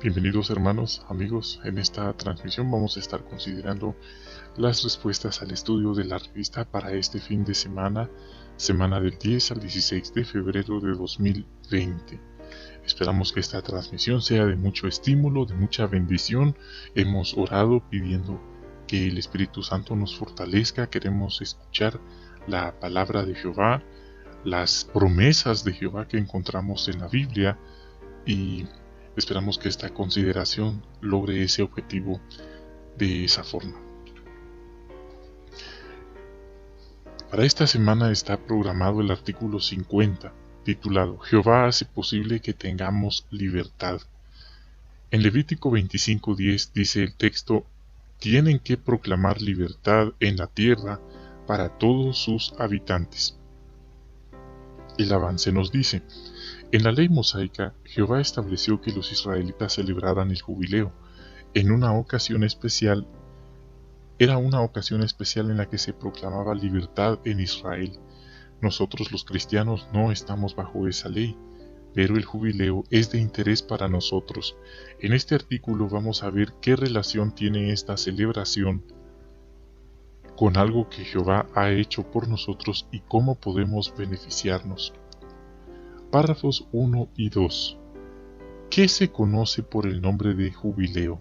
Bienvenidos hermanos, amigos. En esta transmisión vamos a estar considerando las respuestas al estudio de la revista para este fin de semana, semana del 10 al 16 de febrero de 2020. Esperamos que esta transmisión sea de mucho estímulo, de mucha bendición. Hemos orado pidiendo que el Espíritu Santo nos fortalezca. Queremos escuchar la palabra de Jehová, las promesas de Jehová que encontramos en la Biblia, y esperamos que esta consideración logre ese objetivo de esa forma. Para esta semana está programado el artículo 50, titulado Jehová hace posible que tengamos libertad. En Levítico 25:10 dice el texto: tienen que proclamar libertad en la tierra para todos sus habitantes. El avance nos dice: en la ley mosaica, Jehová estableció que los israelitas celebraran el jubileo. Era una ocasión especial en la que se proclamaba libertad en Israel. Nosotros los cristianos no estamos bajo esa ley, pero el jubileo es de interés para nosotros. En este artículo vamos a ver qué relación tiene esta celebración con algo que Jehová ha hecho por nosotros y cómo podemos beneficiarnos. Párrafos 1 y 2. ¿Qué se conoce por el nombre de jubileo?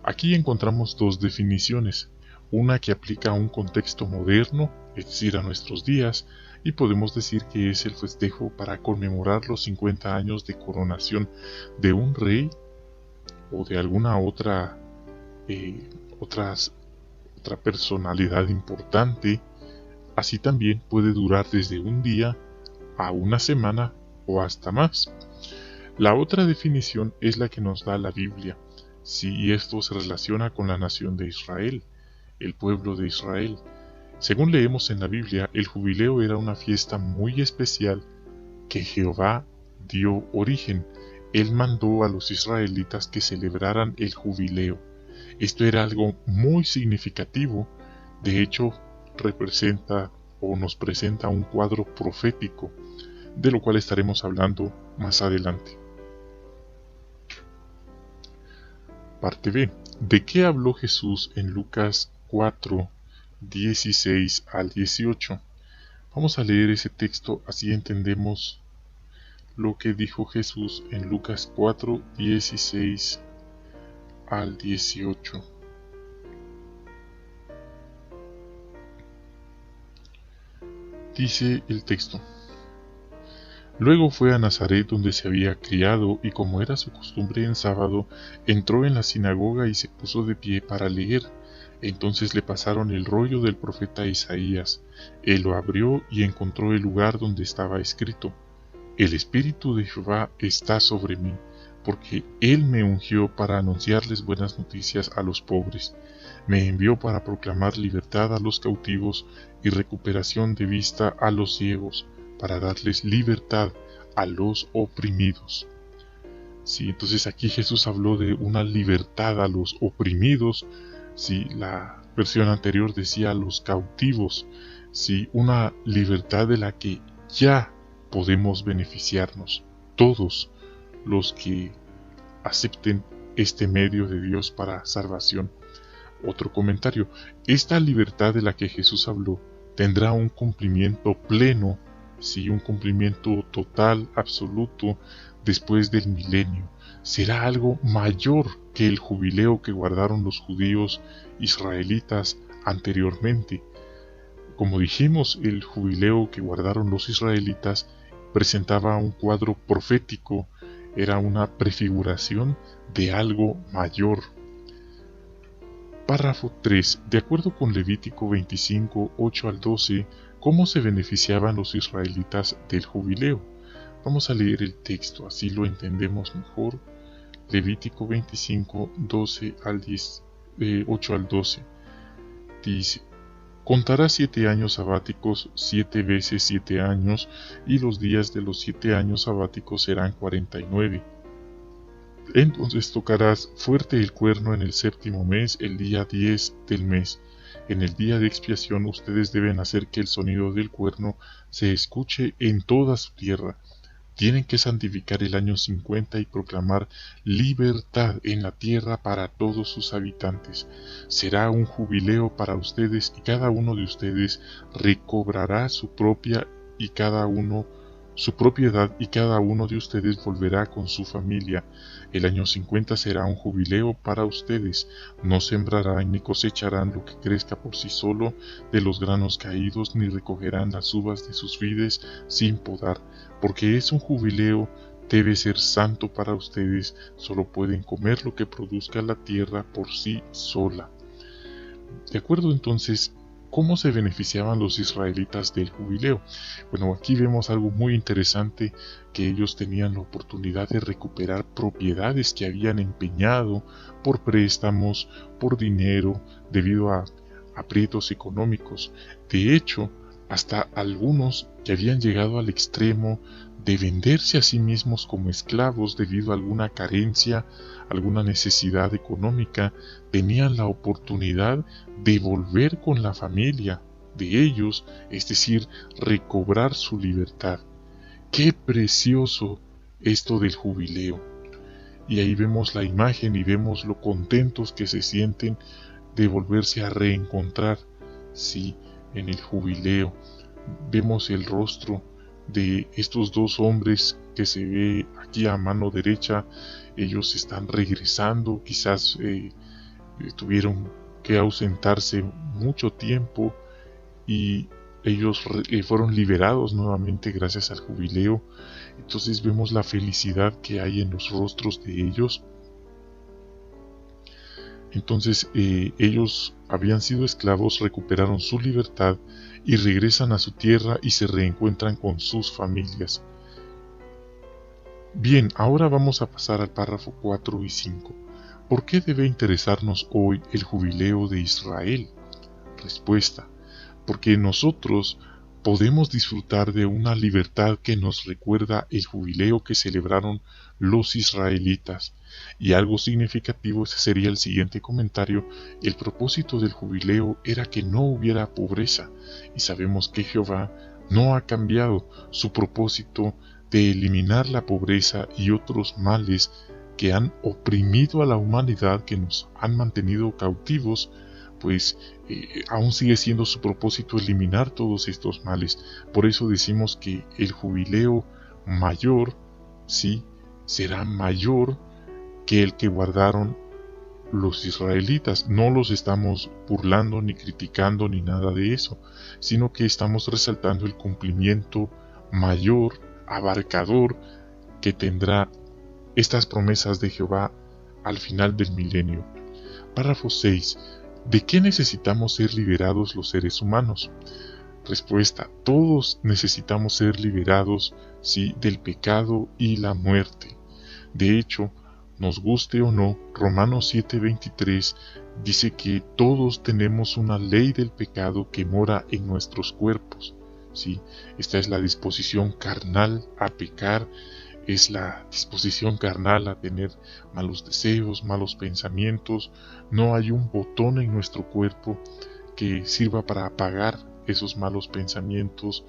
Aquí encontramos dos definiciones, una que aplica a un contexto moderno, es decir, a nuestros días, y podemos decir que es el festejo para conmemorar los 50 años de coronación de un rey o de alguna otra personalidad importante. Así también puede durar desde un día a una semana o hasta más. La otra definición es la que nos da la Biblia, si esto se relaciona con la nación de Israel, el pueblo de Israel. Según leemos en la Biblia, el jubileo era una fiesta muy especial que Jehová dio origen. Él mandó a los israelitas que celebraran el jubileo. Esto era algo muy significativo. De hecho, representa o nos presenta un cuadro profético, de lo cual estaremos hablando más adelante. Parte B. ¿De qué habló Jesús en Lucas 4, 16 al 18? Vamos a leer ese texto, así entendemos lo que dijo Jesús en Lucas 4, 16 al 18. Dice el texto: luego fue a Nazaret, donde se había criado, y como era su costumbre en sábado, entró en la sinagoga y se puso de pie para leer. Entonces le pasaron el rollo del profeta Isaías. Él lo abrió y encontró el lugar donde estaba escrito: el Espíritu de Jehová está sobre mí, porque Él me ungió para anunciarles buenas noticias a los pobres. Me envió para proclamar libertad a los cautivos y recuperación de vista a los ciegos, para darles libertad a los oprimidos. Sí, entonces aquí Jesús habló de una libertad a los oprimidos. Sí, la versión anterior decía a los cautivos. Sí, una libertad de la que ya podemos beneficiarnos todos los que acepten este medio de Dios para salvación. Otro comentario: esta libertad de la que Jesús habló tendrá un cumplimiento pleno, sí, un cumplimiento total, absoluto, después del milenio. Será algo mayor que el jubileo que guardaron los judíos israelitas anteriormente. Como dijimos, el jubileo que guardaron los israelitas presentaba un cuadro profético, era una prefiguración de algo mayor. Párrafo 3. De acuerdo con Levítico 25, 8 al 12, ¿cómo se beneficiaban los israelitas del jubileo? Vamos a leer el texto, así lo entendemos mejor. Levítico 25, 8 al 12. Dice: contarás 7 años sabáticos, 7 veces 7 años, y los días de los 7 años sabáticos serán 49. Entonces tocarás fuerte el cuerno en el 7º mes, el día 10 del mes. En el día de expiación ustedes deben hacer que el sonido del cuerno se escuche en toda su tierra. tienen que santificar el año 50 y proclamar libertad en la tierra para todos sus habitantes. Será un jubileo para ustedes y cada uno de ustedes recobrará su propiedad y cada uno de ustedes volverá con su familia. El año 50 será un jubileo para ustedes. No sembrarán ni cosecharán lo que crezca por sí solo de los granos caídos, ni recogerán las uvas de sus vides sin podar, porque es un jubileo. Debe ser santo para ustedes. Solo pueden comer lo que produzca la tierra por sí sola. De acuerdo entonces, ¿cómo se beneficiaban los israelitas del jubileo? Bueno, aquí vemos algo muy interesante, que ellos tenían la oportunidad de recuperar propiedades que habían empeñado por préstamos, por dinero, debido a aprietos económicos. De hecho, hasta algunos que habían llegado al extremo de venderse a sí mismos como esclavos debido a alguna carencia, alguna necesidad económica, tenían la oportunidad de volver con la familia de ellos, es decir, recobrar su libertad. ¡Qué precioso esto del jubileo! Y ahí vemos la imagen y vemos lo contentos que se sienten de volverse a reencontrar, sí, en el jubileo. Vemos el rostro de estos dos hombres que se ve aquí a mano derecha. Ellos están regresando, quizás tuvieron que ausentarse mucho tiempo y ellos fueron liberados nuevamente gracias al jubileo. Entonces vemos la felicidad que hay en los rostros de ellos. Entonces ellos habían sido esclavos, recuperaron su libertad y regresan a su tierra y se reencuentran con sus familias. Bien, ahora vamos a pasar al párrafo 4 y 5. ¿Por qué debe interesarnos hoy el jubileo de Israel? Respuesta: porque nosotros podemos disfrutar de una libertad que nos recuerda el jubileo que celebraron los israelitas. Y algo significativo, ese sería el siguiente comentario: el propósito del jubileo era que no hubiera pobreza, y sabemos que Jehová no ha cambiado su propósito de eliminar la pobreza y otros males que han oprimido a la humanidad, que nos han mantenido cautivos. Pues aún sigue siendo su propósito eliminar todos estos males. Por eso decimos que el jubileo mayor, sí, será mayor que el que guardaron los israelitas. No los estamos burlando ni criticando ni nada de eso, sino que estamos resaltando el cumplimiento mayor, abarcador, que tendrá estas promesas de Jehová al final del milenio. Párrafo 6. ¿De qué necesitamos ser liberados los seres humanos? Respuesta: todos necesitamos ser liberados, sí, del pecado y la muerte. De hecho, nos guste o no, Romanos 7:23 dice que todos tenemos una ley del pecado que mora en nuestros cuerpos. ¿Sí? Esta es la disposición carnal a pecar, es la disposición carnal a tener malos deseos, malos pensamientos. No hay un botón en nuestro cuerpo que sirva para apagar esos malos pensamientos.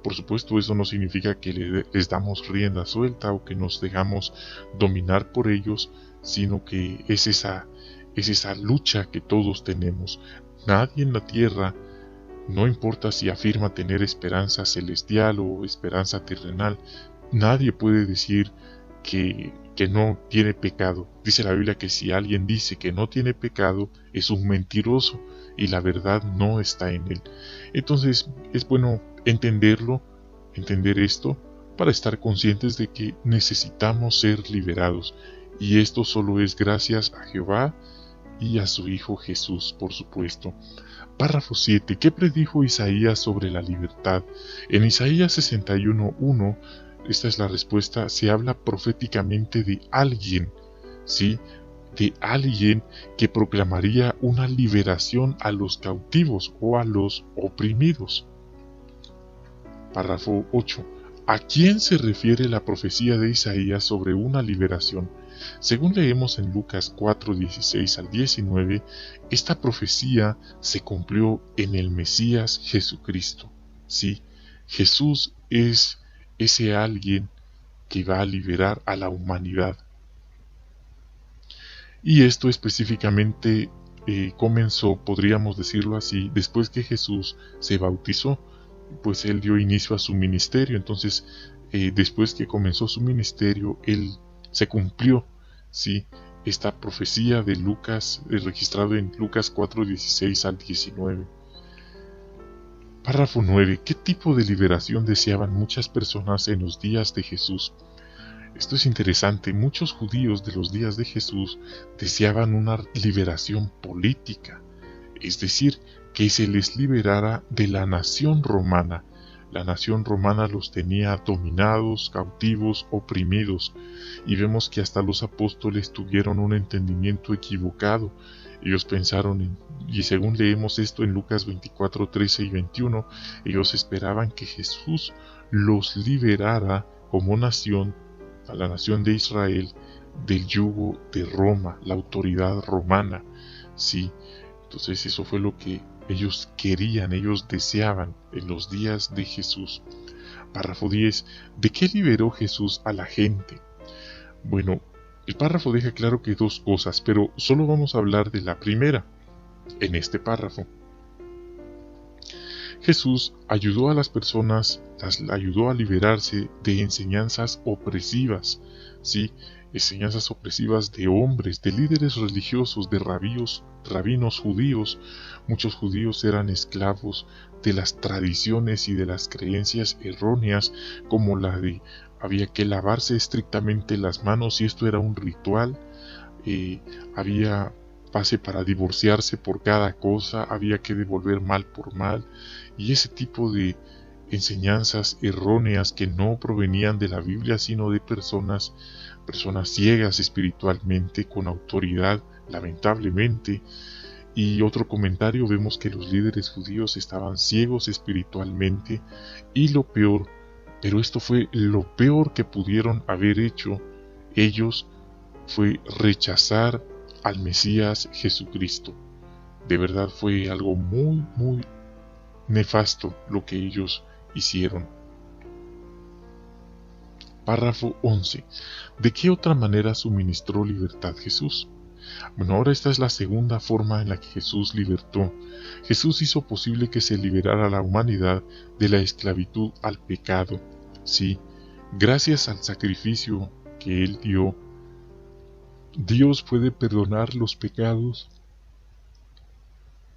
Por supuesto, eso no significa que les damos rienda suelta o que nos dejamos dominar por ellos, sino que es esa lucha que todos tenemos. Nadie en la tierra, no importa si afirma tener esperanza celestial o esperanza terrenal, nadie puede decir que no tiene pecado. Dice la Biblia que si alguien dice que no tiene pecado, es un mentiroso y la verdad no está en él. Entonces es bueno entender esto, para estar conscientes de que necesitamos ser liberados. Y esto solo es gracias a Jehová y a su Hijo Jesús, por supuesto. Párrafo 7. ¿Qué predijo Isaías sobre la libertad? En Isaías 61:1, esta es la respuesta, se habla proféticamente de alguien, ¿sí? De alguien que proclamaría una liberación a los cautivos o a los oprimidos. Párrafo 8. ¿A quién se refiere la profecía de Isaías sobre una liberación? Según leemos en Lucas 4:16 al 19, esta profecía se cumplió en el Mesías Jesucristo. Sí, Jesús es ese alguien que va a liberar a la humanidad. Y esto específicamente comenzó, podríamos decirlo así, después que Jesús se bautizó, pues él dio inicio a su ministerio. Entonces, después que comenzó su ministerio, él se cumplió, ¿sí?, esta profecía de Lucas, registrado en Lucas 4:16 al 19. Párrafo 9. ¿Qué tipo de liberación deseaban muchas personas en los días de Jesús? Esto es interesante. Muchos judíos de los días de Jesús deseaban una liberación política, es decir, que se les liberara de la nación romana. La nación romana los tenía dominados, cautivos, oprimidos, y vemos que hasta los apóstoles tuvieron un entendimiento equivocado. Ellos pensaron, y según leemos esto en Lucas 24:13 y 21, ellos esperaban que Jesús los liberara como nación, a la nación de Israel, del yugo de Roma, la autoridad romana. Sí, entonces eso fue lo que ellos querían, ellos deseaban en los días de Jesús. Párrafo 10. ¿De qué liberó Jesús a la gente? Bueno, el párrafo deja claro que dos cosas, pero solo vamos a hablar de la primera en este párrafo. Jesús ayudó a las personas, las ayudó a liberarse de enseñanzas opresivas, ¿sí? Enseñanzas opresivas de hombres, de líderes religiosos, de rabinos judíos. Muchos judíos eran esclavos de las tradiciones y de las creencias erróneas, como la de había que lavarse estrictamente las manos y esto era un ritual. Había pase para divorciarse por cada cosa, había que devolver mal por mal, y ese tipo de enseñanzas erróneas que no provenían de la Biblia, sino de personas ciegas espiritualmente, con autoridad, lamentablemente. Y otro comentario, vemos que los líderes judíos estaban ciegos espiritualmente, y lo peor, pero esto fue lo peor que pudieron haber hecho ellos, fue rechazar al Mesías Jesucristo. De verdad fue algo muy, muy nefasto lo que ellos hicieron. Párrafo 11. ¿De qué otra manera suministró libertad Jesús? Bueno, ahora esta es la segunda forma en la que Jesús libertó. Jesús hizo posible que se liberara a la humanidad de la esclavitud al pecado. Sí, gracias al sacrificio que Él dio, Dios puede perdonar los pecados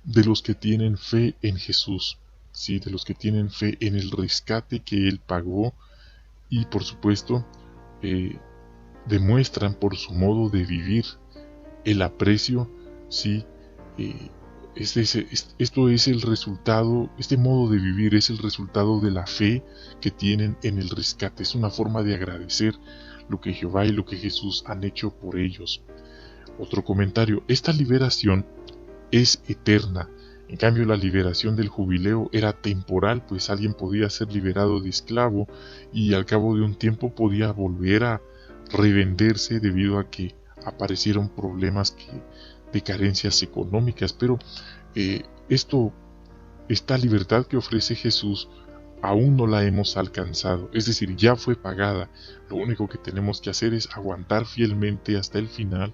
de los que tienen fe en Jesús, ¿sí? De los que tienen fe en el rescate que Él pagó, y por supuesto demuestran por su modo de vivir el aprecio, ¿sí? Esto es el resultado, este modo de vivir es el resultado de la fe que tienen en el rescate. Es una forma de agradecer lo que Jehová y lo que Jesús han hecho por ellos. Otro comentario: esta liberación es eterna. En cambio, la liberación del jubileo era temporal, pues alguien podía ser liberado de esclavo y al cabo de un tiempo podía volver a revenderse debido a que aparecieron problemas de carencias económicas. Pero esta libertad que ofrece Jesús aún no la hemos alcanzado, es decir, ya fue pagada. Lo único que tenemos que hacer es aguantar fielmente hasta el final,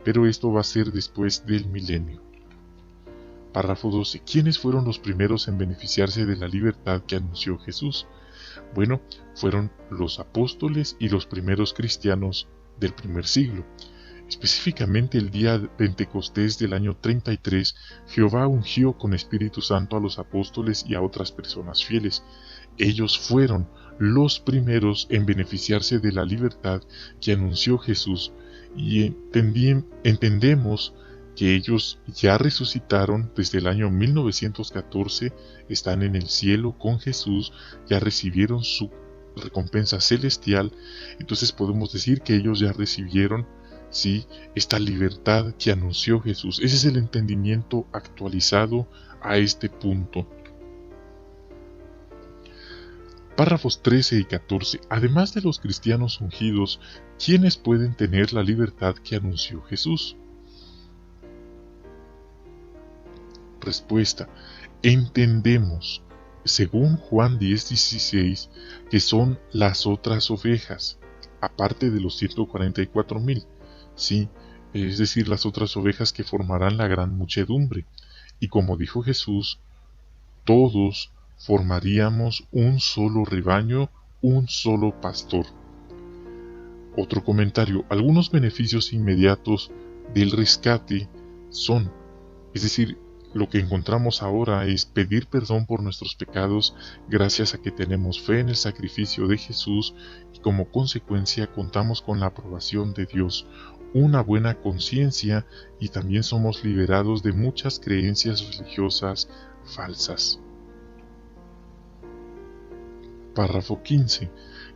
pero esto va a ser después del milenio. Párrafo 12. ¿Quiénes fueron los primeros en beneficiarse de la libertad que anunció Jesús? Bueno, fueron los apóstoles y los primeros cristianos del primer siglo. Específicamente el día de Pentecostés del año 33, Jehová ungió con Espíritu Santo a los apóstoles y a otras personas fieles. Ellos fueron los primeros en beneficiarse de la libertad que anunció Jesús, y entendemos que ellos ya resucitaron desde el año 1914, están en el cielo con Jesús, ya recibieron su recompensa celestial. Entonces podemos decir que ellos ya recibieron, sí, esta libertad que anunció Jesús. Ese es el entendimiento actualizado a este punto. Párrafos 13 y 14. Además de los cristianos ungidos, ¿quiénes pueden tener la libertad que anunció Jesús? Respuesta: entendemos, según Juan 10:16, que son las otras ovejas, aparte de los 144,000, sí, es decir, las otras ovejas que formarán la gran muchedumbre. Y como dijo Jesús, todos formaríamos un solo rebaño, un solo pastor. Otro comentario: algunos beneficios inmediatos del rescate son, es decir, lo que encontramos ahora es pedir perdón por nuestros pecados gracias a que tenemos fe en el sacrificio de Jesús y como consecuencia contamos con la aprobación de Dios, una buena conciencia y también somos liberados de muchas creencias religiosas falsas. Párrafo 15.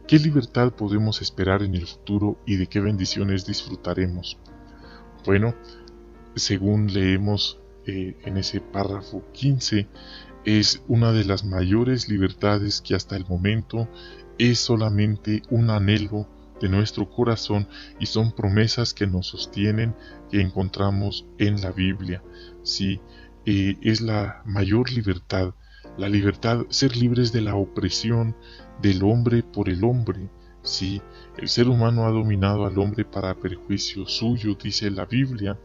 ¿Qué libertad podemos esperar en el futuro y de qué bendiciones disfrutaremos? Bueno, según leemos en ese párrafo 15, es una de las mayores libertades que hasta el momento es solamente un anhelo de nuestro corazón y son promesas que nos sostienen, que encontramos en la Biblia. Sí, es la mayor libertad, la libertad, ser libres de la opresión del hombre por el hombre. Sí, el ser humano ha dominado al hombre para perjuicio suyo, dice la Biblia,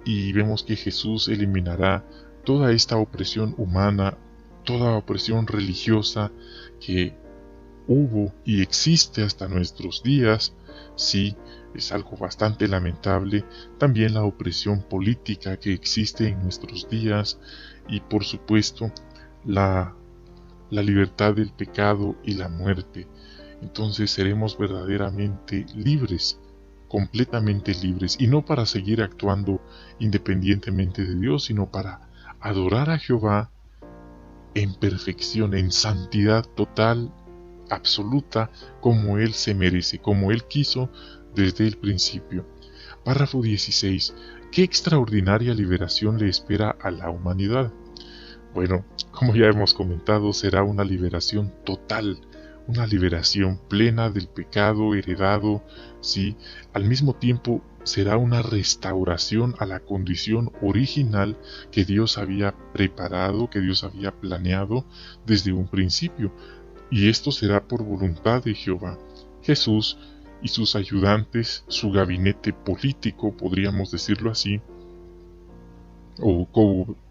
y vemos que Jesús eliminará toda esta opresión humana, toda opresión religiosa que hubo y existe hasta nuestros días. Sí, es algo bastante lamentable. También la opresión política que existe en nuestros días y por supuesto la libertad del pecado y la muerte. Entonces seremos verdaderamente libres, completamente libres, y no para seguir actuando independientemente de Dios, sino para adorar a Jehová en perfección, en santidad total, absoluta, como Él se merece, como Él quiso desde el principio. Párrafo 16. ¿Qué extraordinaria liberación le espera a la humanidad? Bueno, como ya hemos comentado, será una liberación total, una liberación plena del pecado heredado, sí, al mismo tiempo será una restauración a la condición original que Dios había preparado, que Dios había planeado desde un principio, y esto será por voluntad de Jehová. Jesús y sus ayudantes, su gabinete político, podríamos decirlo así, o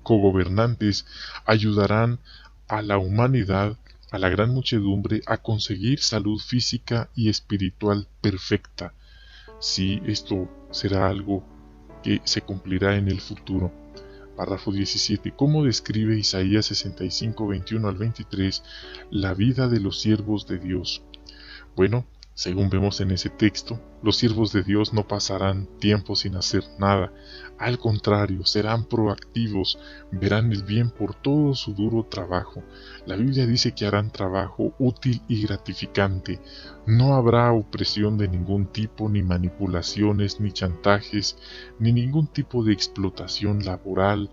cogobernantes, ayudarán a la humanidad, a la gran muchedumbre, a conseguir salud física y espiritual perfecta. Sí, esto será algo que se cumplirá en el futuro. Párrafo 17. ¿Cómo describe Isaías 65, 21 al 23 la vida de los siervos de Dios? Bueno, según vemos en ese texto, los siervos de Dios no pasarán tiempo sin hacer nada. Al contrario, serán proactivos, verán el bien por todo su duro trabajo. La Biblia dice que harán trabajo útil y gratificante. No habrá opresión de ningún tipo, ni manipulaciones, ni chantajes, ni ningún tipo de explotación laboral,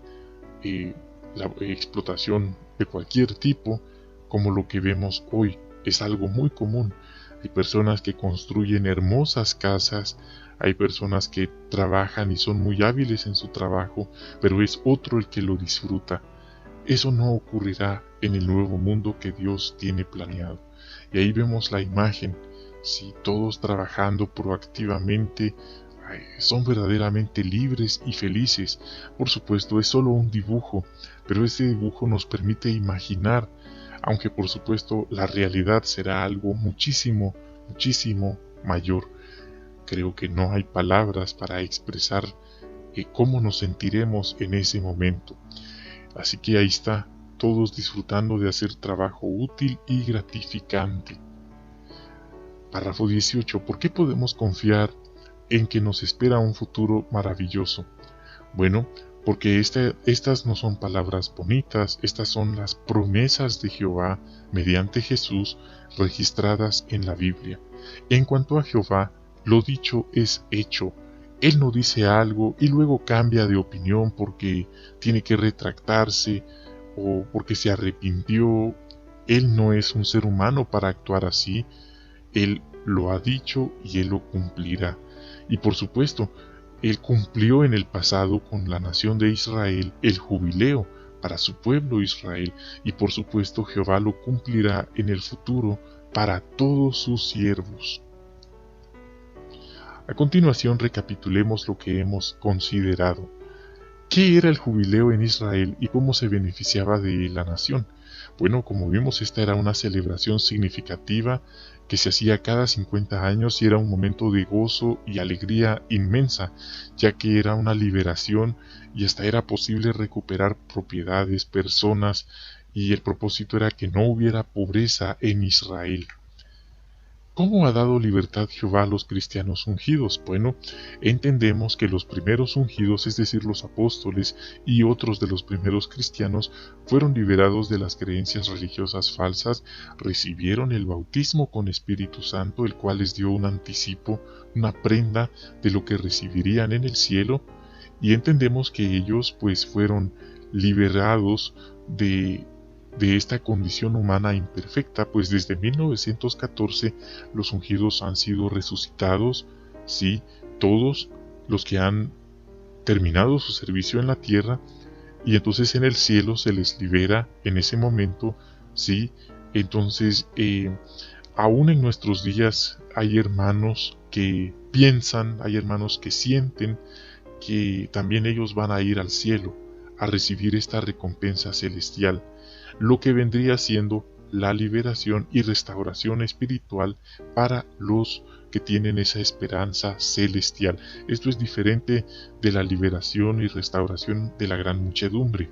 la explotación de cualquier tipo, como lo que vemos hoy. Es algo muy común. Hay personas que construyen hermosas casas, hay personas que trabajan y son muy hábiles en su trabajo, pero es otro el que lo disfruta. Eso no ocurrirá en el nuevo mundo que Dios tiene planeado. Y ahí vemos la imagen, si todos trabajando proactivamente, son verdaderamente libres y felices. Por supuesto, es solo un dibujo, pero ese dibujo nos permite imaginar, aunque por supuesto la realidad será algo muchísimo, muchísimo mayor. Creo que no hay palabras para expresar cómo nos sentiremos en ese momento. Así que ahí está, todos disfrutando de hacer trabajo útil y gratificante. Párrafo 18. ¿Por qué podemos confiar en que nos espera un futuro maravilloso? Bueno, porque estas no son palabras bonitas, estas son las promesas de Jehová mediante Jesús registradas en la Biblia. En cuanto a Jehová, lo dicho es hecho. Él no dice algo y luego cambia de opinión porque tiene que retractarse o porque se arrepintió. Él no es un ser humano para actuar así. Él lo ha dicho y Él lo cumplirá. Y por supuesto, Él cumplió en el pasado con la nación de Israel el jubileo para su pueblo Israel, y por supuesto Jehová lo cumplirá en el futuro para todos sus siervos. A continuación recapitulemos lo que hemos considerado. ¿Qué era el jubileo en Israel y cómo se beneficiaba de la nación? Bueno, como vimos, esta era una celebración significativa que se hacía cada 50 años y era un momento de gozo y alegría inmensa, ya que era una liberación y hasta era posible recuperar propiedades, personas, y el propósito era que no hubiera pobreza en Israel. ¿Cómo ha dado libertad Jehová a los cristianos ungidos? Bueno, entendemos que los primeros ungidos, es decir, los apóstoles y otros de los primeros cristianos, fueron liberados de las creencias religiosas falsas, recibieron el bautismo con Espíritu Santo, el cual les dio un anticipo, una prenda de lo que recibirían en el cielo, y entendemos que ellos pues fueron liberados de esta condición humana imperfecta, pues desde 1914 los ungidos han sido resucitados, sí, todos los que han terminado su servicio en la tierra, y entonces en el cielo se les libera en ese momento, sí. Entonces aún en nuestros días hay hermanos que piensan, hay hermanos que sienten que también ellos van a ir al cielo a recibir esta recompensa celestial, lo que vendría siendo la liberación y restauración espiritual para los que tienen esa esperanza celestial. Esto es diferente de la liberación y restauración de la gran muchedumbre.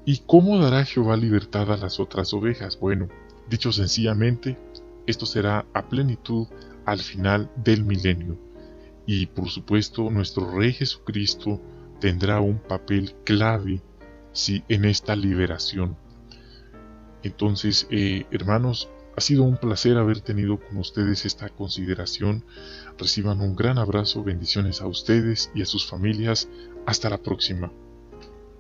¿Y cómo dará Jehová libertad a las otras ovejas? Bueno, dicho sencillamente, esto será a plenitud al final del milenio. Y por supuesto, nuestro Rey Jesucristo tendrá un papel clave, sí, en esta liberación. Entonces, hermanos, ha sido un placer haber tenido con ustedes esta consideración. Reciban un gran abrazo, bendiciones a ustedes y a sus familias. Hasta la próxima.